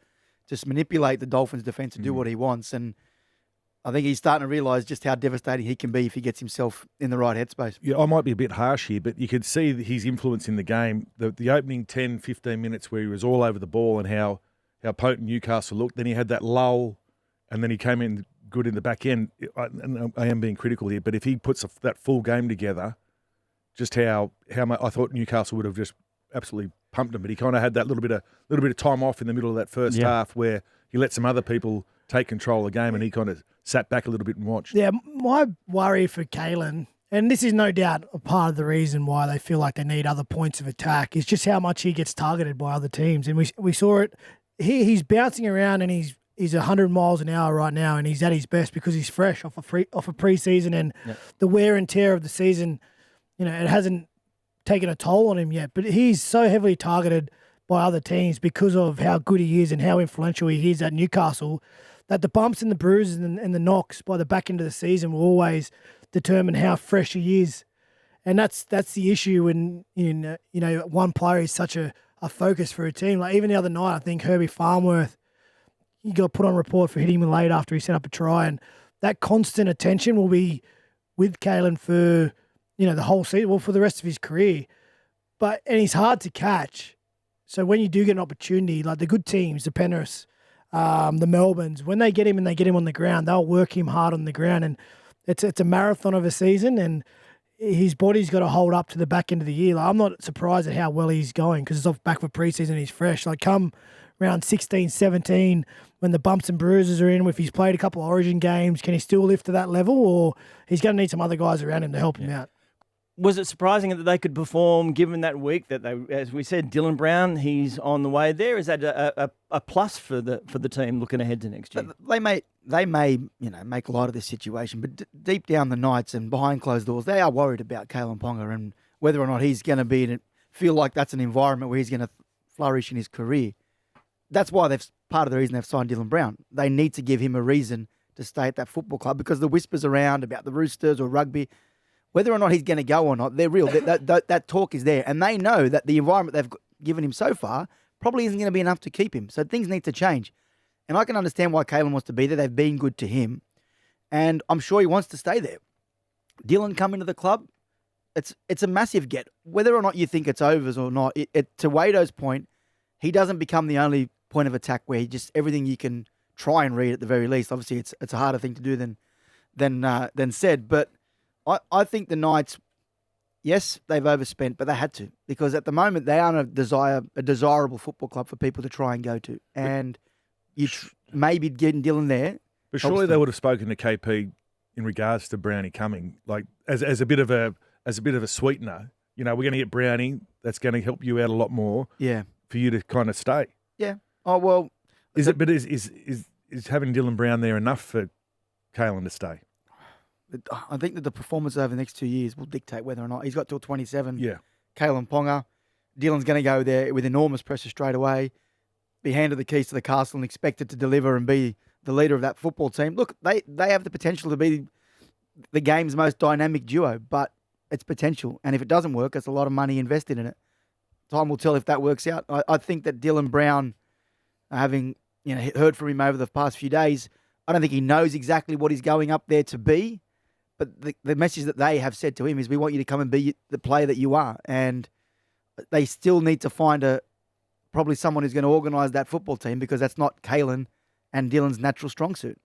just manipulate the Dolphins' defence and do what he wants. And I think he's starting to realise just how devastating he can be if he gets himself in the right headspace. Yeah, I might be a bit harsh here, but you could see his influence in the game. The opening 10, 15 minutes where he was all over the ball and how potent Newcastle looked. Then he had that lull, and then he came in good in the back end. And I am being critical here, but if he puts that full game together, just how much I thought Newcastle would have just absolutely pumped him, but he kind of had that little bit of time off in the middle of that first half where he let some other people take control of the game and he kind of sat back a little bit and watched. Yeah, my worry for Kaylan, and this is no doubt a part of the reason why they feel like they need other points of attack, is just how much he gets targeted by other teams. And we saw it. He's bouncing around and he's 100 miles an hour right now and he's at his best because he's fresh off a pre-season and the wear and tear of the season, it hasn't taken a toll on him yet, but he's so heavily targeted by other teams because of how good he is and how influential he is at Newcastle that the bumps and the bruises and the knocks by the back end of the season will always determine how fresh he is. And that's the issue when one player is such a focus for a team. Like even the other night, I think Herbie Farnworth, he got put on report for hitting him late after he set up a try, and that constant attention will be with Kaylan for the whole season, well, for the rest of his career. And he's hard to catch. So when you do get an opportunity, like the good teams, the Penriths, the Melbournes. When they get him and they get him on the ground, they'll work him hard on the ground. And it's a marathon of a season, and his body's got to hold up to the back end of the year. Like, I'm not surprised at how well he's going because it's off back for preseason. He's fresh. Like, come around 16, 17, when the bumps and bruises are in, if he's played a couple of Origin games, can he still lift to that level, or he's going to need some other guys around him to help him out? Was it surprising that they could perform given that week that they, as we said, Dylan Brown, he's on the way there? Is that a plus for the team looking ahead to next year? They may make light of this situation, but deep down the Knights and behind closed doors, they are worried about Taylan Ponga and whether or not he's going to feel like that's an environment where he's going to flourish in his career. That's why part of the reason they've signed Dylan Brown. They need to give him a reason to stay at that football club because the whispers around about the Roosters or rugby, whether or not he's going to go or not, they're real. That talk is there. And they know that the environment they've given him so far probably isn't going to be enough to keep him. So things need to change. And I can understand why Kalen wants to be there. They've been good to him. And I'm sure he wants to stay there. Dylan coming to the club, it's a massive get. Whether or not you think it's overs or not, to Wado's point, he doesn't become the only point of attack where he just everything you can try and read at the very least. Obviously, it's a harder thing to do than said. But I think the Knights, yes, they've overspent, but they had to because at the moment they aren't a desirable football club for people to try and go to. And you maybe getting Dylan there. But surely they would have spoken to KP in regards to Brownie coming, like as a bit of a sweetener. You know, we're going to get Brownie. That's going to help you out a lot more. Yeah. For you to kind of stay. Yeah. Oh well. Is having Dylan Brown there enough for Kalen to stay? I think that the performance over the next 2 years will dictate whether or not he's got till 27. Yeah. Kalen Ponga, Dylan's going to go there with enormous pressure straight away, be handed the keys to the castle and expected to deliver and be the leader of that football team. Look, they have the potential to be the game's most dynamic duo, but it's potential. And if it doesn't work, it's a lot of money invested in it. Time will tell if that works out. I think that Dylan Brown, having heard from him over the past few days, I don't think he knows exactly what he's going up there to be. But the message that they have said to him is, we want you to come and be the player that you are. And they still need to find probably someone who's going to organise that football team because that's not Kalen and Dylan's natural strong suit.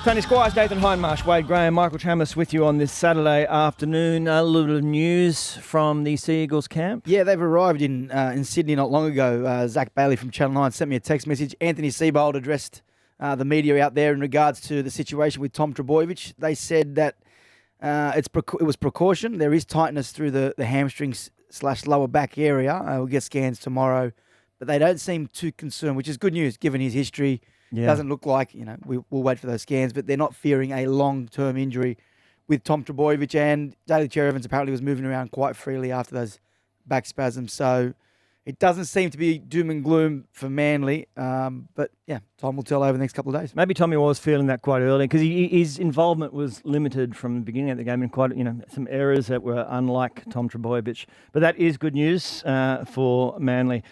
Tony Squires, Nathan Hindmarsh, Wade Graham, Michael Chammas with you on this Saturday afternoon. A little news from the Sea Eagles camp. Yeah, they've arrived in Sydney not long ago. Zach Bailey from Channel 9 sent me a text message. Anthony Seibold addressed the media out there in regards to the situation with Tom Trbojevic. They said that it was precaution. There is tightness through the hamstrings / lower back area. We'll get scans tomorrow. But they don't seem too concerned, which is good news given his history. Yeah. Doesn't look like, we'll wait for those scans, but they're not fearing a long-term injury with Tom Trbojevic. And Daly Cherry-Evans apparently was moving around quite freely after those back spasms. So it doesn't seem to be doom and gloom for Manly. But, yeah, time will tell over the next couple of days. Maybe Tommy was feeling that quite early because his involvement was limited from the beginning of the game and quite, some errors that were unlike Tom Trbojevic. But that is good news for Manly.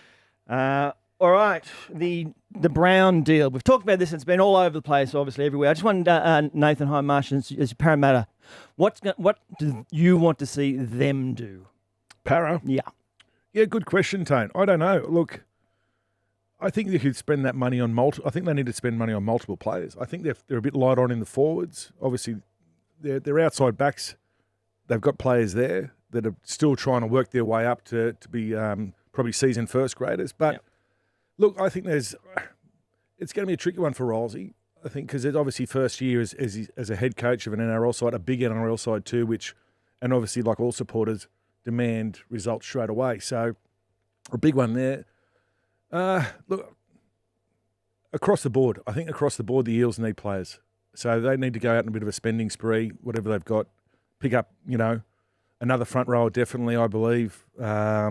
All right, the Brown deal. We've talked about this. It's been all over the place, obviously, everywhere. I just wanted Nathan Hindmarsh, as Parramatta, what do you want to see them do? Para? Yeah. Yeah, good question, Tane. I don't know. Look, I think they could spend that money on I think they need to spend money on multiple players. I think they're a bit light on in the forwards. Obviously, they're outside backs. They've got players there that are still trying to work their way up to be probably seasoned first graders. But look, I think it's going to be a tricky one for Rolsey. I think because it's obviously first year as a head coach of an NRL side, a big NRL side too, and obviously like all supporters demand results straight away. So a big one there. Look, across the board, I think the Eels need players. So they need to go out in a bit of a spending spree, whatever they've got. Pick up, another front rower definitely, I believe. A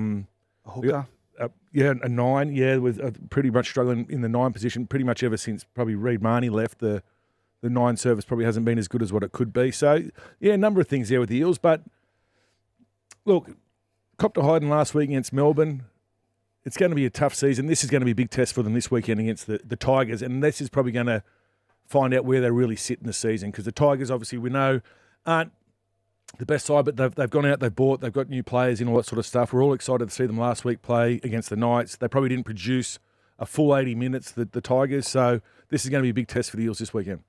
hooker. A 9, with pretty much struggling in the 9 position pretty much ever since probably Reid Marnie left. The 9 service probably hasn't been as good as what it could be. So, yeah, a number of things there with the Eels. But, look, copped a hiding last week against Melbourne. It's going to be a tough season. This is going to be a big test for them this weekend against the Tigers. And this is probably going to find out where they really sit in the season because the Tigers, obviously, we know, aren't the best side, but they've gone out, they've got new players in, all that sort of stuff. We're all excited to see them last week play against the Knights. They probably didn't produce a full 80 minutes, the Tigers. So this is going to be a big test for the Eels this weekend.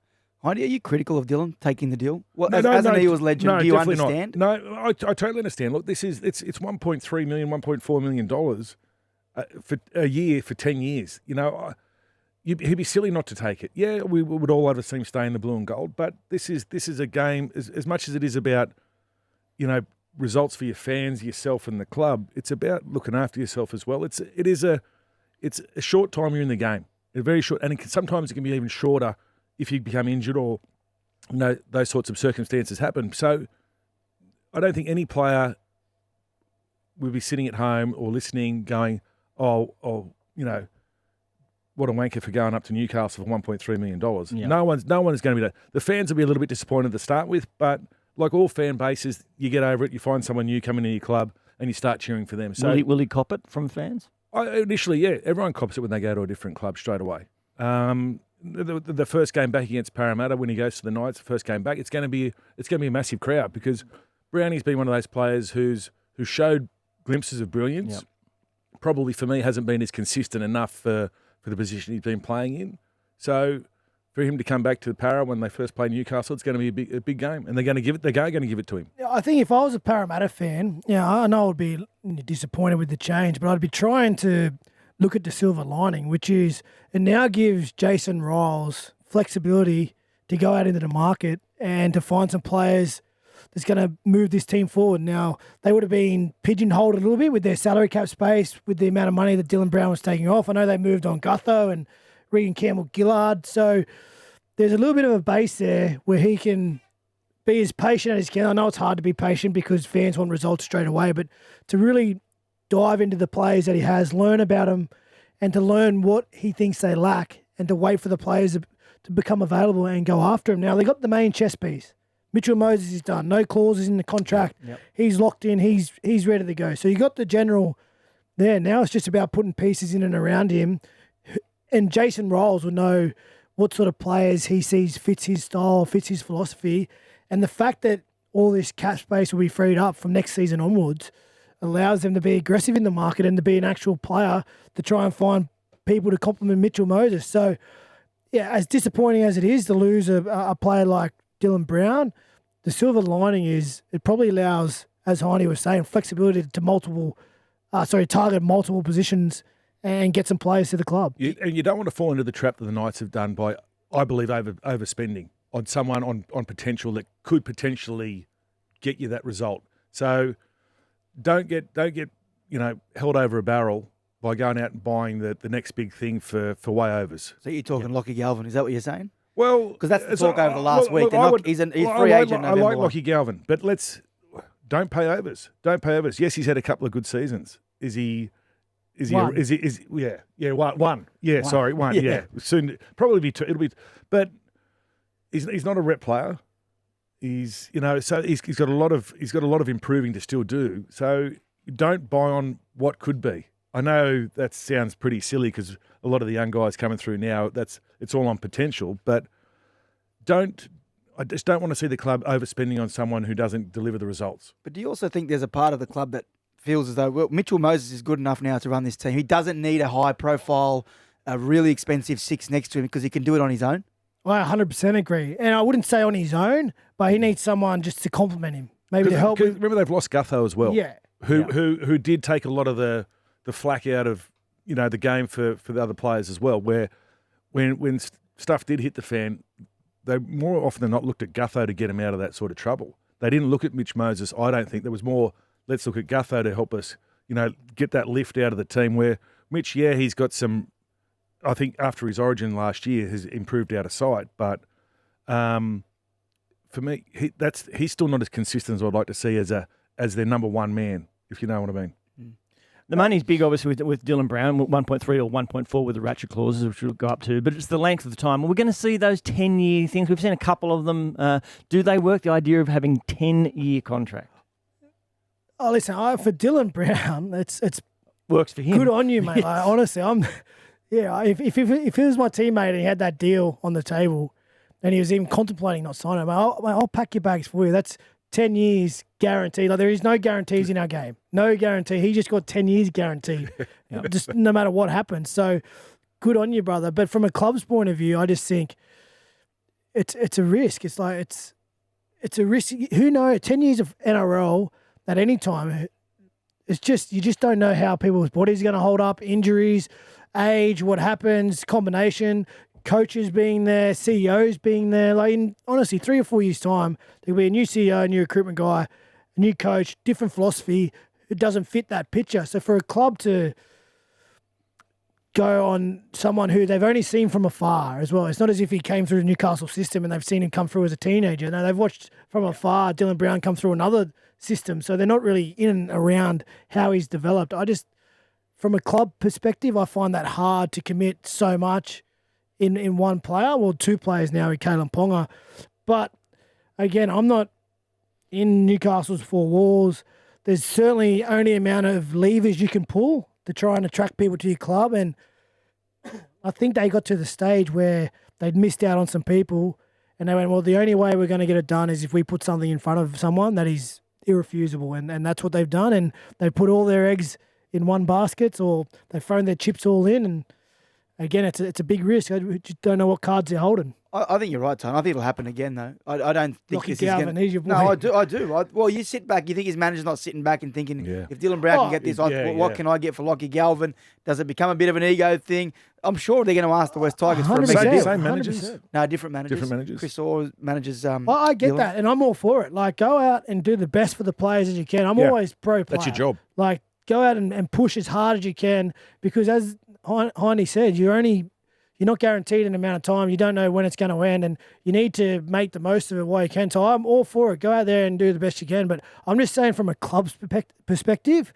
Heidi, are you critical of Dylan taking the deal? Well, No, as an no, Eels legend, no, do you definitely understand? Not. No, I totally understand. Look, it's $1.3 million, $1.4 million for a year for 10 years. You know, he'd be silly not to take it. Yeah, we would all love to see him stay in the blue and gold, but this is a game as much as it is about, you know, results for your fans, yourself, and the club. It's about looking after yourself as well. It's a short time you're in the game, a very short, and sometimes it can be even shorter if you become injured or, you know, those sorts of circumstances happen. So I don't think any player would be sitting at home or listening going, oh, you know, what a wanker for going up to Newcastle for $1.3 million. Yeah. No one's going to be that. The fans will be a little bit disappointed to start with, but like all fan bases, you get over it. You find someone new coming to your club and you start cheering for them. So Will he cop it from fans? initially, yeah, everyone cops it when they go to a different club straight away. The first game back against Parramatta, when he goes to the Knights, the first game back, it's going to be a massive crowd because Brownie's been one of those players who showed glimpses of brilliance. Yep. Probably for me hasn't been as consistent enough for the position he's been playing in. So for him to come back to Para when they first play Newcastle, it's going to be a big game, and they're going to give it to him. I think if I was a Parramatta fan, I know I'd be disappointed with the change, but I'd be trying to look at the silver lining, which is it now gives Jason Riles flexibility to go out into the market and to find some players that's going to move this team forward. Now, they would have been pigeonholed a little bit with their salary cap space, with the amount of money that Dylan Brown was taking off. I know they moved on Gutho and Regan Campbell-Gillard, so there's a little bit of a base there where he can be as patient as he can. I know it's hard to be patient because fans want results straight away, but to really dive into the players that he has, learn about them, and to learn what he thinks they lack, and to wait for the players to become available and go after him. Now, they got the main chess piece. Mitchell Moses is done. No clauses in the contract. Yep. He's locked in. He's ready to go. So you got the general there. Now it's just about putting pieces in and around him. And Jason Riles will know what sort of players he sees fits his style, fits his philosophy. And the fact that all this cap space will be freed up from next season onwards allows them to be aggressive in the market and to be an actual player to try and find people to complement Mitchell Moses. So, yeah, as disappointing as it is to lose a player like Dylan Brown, the silver lining is it probably allows, as Hindy was saying, flexibility to target multiple positions and get some players to the club. And you don't want to fall into the trap that the Knights have done by, I believe, overspending on someone on potential that could potentially get you that result. So don't get held over a barrel by going out and buying the next big thing for way overs. So you're talking Lockie Galvin, is that what you're saying? Well, because that's the talk over the last week. He's a free agent. I like Lockie Galvin, but don't pay overs. Don't pay overs. Yes, he's had a couple of good seasons. Is he? One. One. Yeah, sorry, one. Yeah, soon probably be two. It'll be, but he's not a rep player. So he's got a lot of improving to still do. So don't buy on what could be. I know that sounds pretty silly because a lot of the young guys coming through now, it's all on potential, but I just don't want to see the club overspending on someone who doesn't deliver the results. But do you also think there's a part of the club that feels as though Mitchell Moses is good enough now to run this team? He doesn't need a high profile, a really expensive six next to him because he can do it on his own? I 100% agree. And I wouldn't say on his own, but he needs someone just to complement him, maybe to help. Remember, they've lost Gutho as well. Yeah. Who did take a lot of the flack out of the game for the other players as well, where when stuff did hit the fan, they more often than not looked at Gutho to get him out of that sort of trouble. They didn't look at Mitch Moses. I don't think there was more, let's look at Gutho to help us, get that lift out of the team, where Mitch, he's got some, I think after his origin last year has improved out of sight, but for me, he's still not as consistent as I'd like to see as their number one man, if you know what I mean. The money's big, obviously, with Dylan Brown, 1.3 or 1.4 with the ratchet clauses, which will go up to, but it's the length of the time. We're going to see those 10-year things. We've seen a couple of them. Do they work, the idea of having 10-year contract? Oh, listen, for Dylan Brown, it's works for him. Good on you, mate. Like, honestly, if it was my teammate and he had that deal on the table and he was even contemplating not signing it, I'll pack your bags for you. That's 10 years guaranteed. Like, there is no guarantees in our game. No guarantee. He just got 10 years guaranteed, just no matter what happens. So good on you, brother. But from a club's point of view, I just think it's a risk. It's like it's a risk. Who knows? 10 years of NRL at any time, it's just you just don't know how people's bodies are going to hold up. Injuries, age, what happens, combination, coaches being there, CEOs being there. Like in, honestly, 3 or 4 years' time, there'll be a new CEO, a new recruitment guy, a new coach, different philosophy. It doesn't fit that picture. So for a club to go on someone who they've only seen from afar as well. It's not as if he came through the Newcastle system and they've seen him come through as a teenager. No, they've watched from afar Dylan Brown come through another system. So they're not really in and around how he's developed. From a club perspective, I find that hard to commit so much in one player. Well, 2 players now in Kalen Ponga. But again, I'm not in Newcastle's 4 walls. There's certainly only amount of levers you can pull to try and attract people to your club. And I think they got to the stage where they'd missed out on some people and they went, well, the only way we're going to get it done is if we put something in front of someone that is irrefusable. And that's what they've done. And they put all their eggs in one basket, or they've thrown their chips all in. And again, it's a big risk. I just don't know what cards they're holding. I think you're right, Tone. I think it'll happen again, though. I don't think Lockie this is Galvin, going to... he's your boy. No, I do. Well, you sit back, you think his manager's not sitting back and thinking, if Dylan Brown can get this, what can I get for Lockie Galvin? Does it become a bit of an ego thing? I'm sure they're going to ask the West Tigers for a big deal. Same managers? 100%. No, different managers. Different managers. Chris Orr manages... I get Dylan. that, and I'm all for it. Like, go out and do the best for the players as you can. I'm always pro-player. That's your job. Like, go out and push as hard as you can, because as Hindy said, you're not guaranteed an amount of time. You don't know when it's going to end, and you need to make the most of it while you can. So I'm all for it. Go out there and do the best you can. But I'm just saying, from a club's perspective,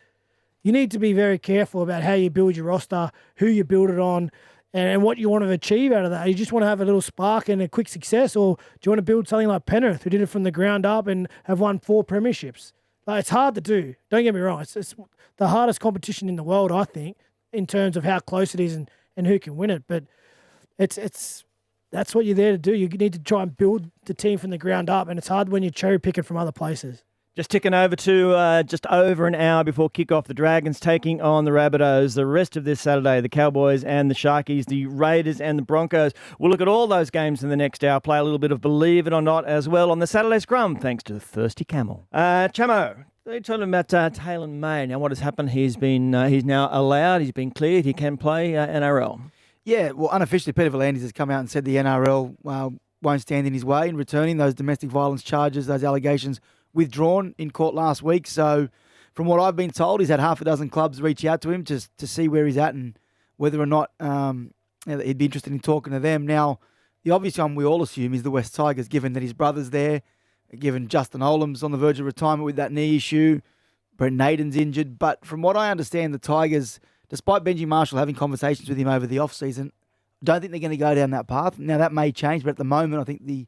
you need to be very careful about how you build your roster, who you build it on, and what you want to achieve out of that. You just want to have a little spark and a quick success, or do you want to build something like Penrith, who did it from the ground up and have won 4 premierships? Like, it's hard to do. Don't get me wrong. It's the hardest competition in the world, I think, in terms of how close it is and who can win it. But that's what you're there to do. You need to try and build the team from the ground up, and it's hard when you're cherry picking from other places. Just ticking over to just over an hour before kick-off. The Dragons taking on the Rabbitohs. The rest of this Saturday, the Cowboys and the Sharkies, the Raiders and the Broncos. We'll look at all those games in the next hour, play a little bit of Believe It or Not as well on the Saturday Scrum, thanks to the Thirsty Camel. Chammo, they told him about Taylan May. Now, what has happened? He's now allowed, he's been cleared, he can play NRL. Yeah, well, unofficially, Peter V'landys has come out and said the NRL won't stand in his way in returning those domestic violence charges, those allegations withdrawn in court last week. So from what I've been told, he's had half a dozen clubs reach out to him just to see where he's at and whether or not he'd be interested in talking to them. Now, the obvious one we all assume is the West Tigers, given that his brother's there, given Justin Olam's on the verge of retirement with that knee issue, Brent Naden's injured. But from what I understand, the Tigers, despite Benji Marshall having conversations with him over the off-season, don't think they're going to go down that path. Now, that may change, but at the moment, I think the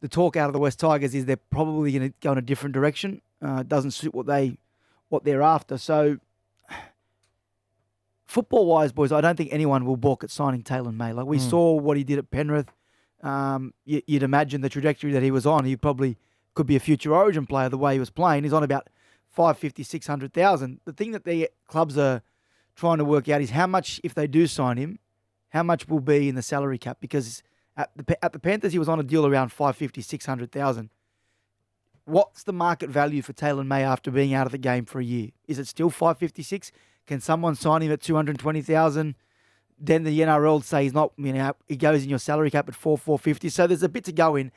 talk out of the West Tigers is they're probably going to go in a different direction. It doesn't suit what they're after. So, football-wise, boys, I don't think anyone will balk at signing Taylan May. Like, we saw what he did at Penrith. You'd imagine the trajectory that he was on. He probably could be a future Origin player the way he was playing. He's on about 550, 600,000. The thing that the clubs are trying to work out is how much, if they do sign him, how much will be in the salary cap, because at the Panthers, he was on a deal around 550, 600,000. What's the market value for Taylan May after being out of the game for a year? Is it still 556? Can someone sign him at 220,000? Then the NRL say he's not, he goes in your salary cap at 450. So there's a bit to go in.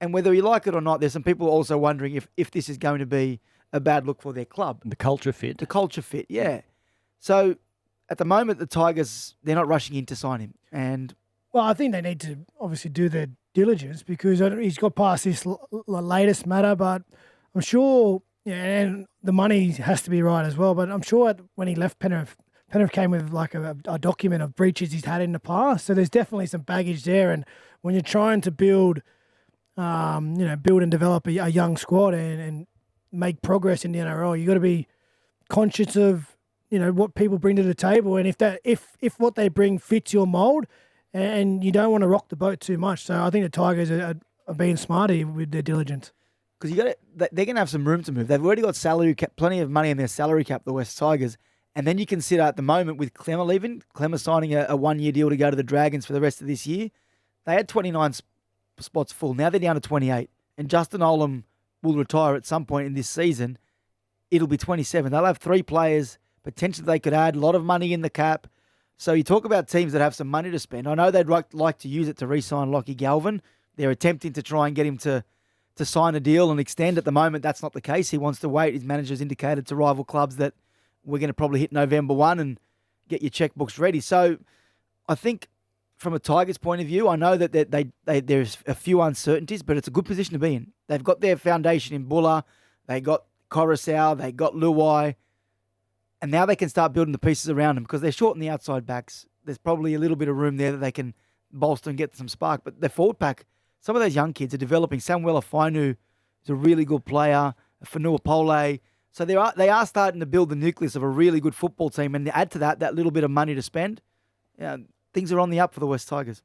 And whether you like it or not, there's some people also wondering if this is going to be a bad look for their club. The culture fit. The culture fit, yeah. So at the moment, the Tigers, they're not rushing in to sign him. And well, I think they need to obviously do their diligence, because he's got past this latest matter, but I'm sure, and the money has to be right as well, but I'm sure when he left Penrith came with like a document of breaches he's had in the past. So there's definitely some baggage there. And when you're trying to build and develop a young squad and make progress in the NRL, you got to be conscious of, what people bring to the table. And if what they bring fits your mold, and you don't want to rock the boat too much. So I think the Tigers are being smarter with their diligence. Because they're going to have some room to move. They've already got salary cap, plenty of money in their salary cap, the West Tigers, And then you consider at the moment with Clemmer leaving, Clemmer signing a 1-year deal to go to the Dragons for the rest of this year. They had 29 spots full. Now they're down to 28. And Justin Olam will retire at some point in this season. It'll be 27. They'll have 3 players. Potentially they could add a lot of money in the cap. So you talk about teams that have some money to spend. I know they'd like to use it to re-sign Lockie Galvin. They're attempting to try and get him to sign a deal and extend. At the moment, that's not the case. He wants to wait. His manager's indicated to rival clubs that we're going to probably hit November 1 and get your checkbooks ready. So I think from a Tigers point of view, I know that there's a few uncertainties, but it's a good position to be in. They've got their foundation in Buller. They got Coruscant. They got Luai. And now they can start building the pieces around them because they're short in the outside backs. There's probably a little bit of room there that they can bolster and get some spark. But their forward pack, some of those young kids are developing. Samuel Afainu is a really good player. Fanua Pole. So they are starting to build the nucleus of a really good football team. And add to that little bit of money to spend, things are on the up for the West Tigers.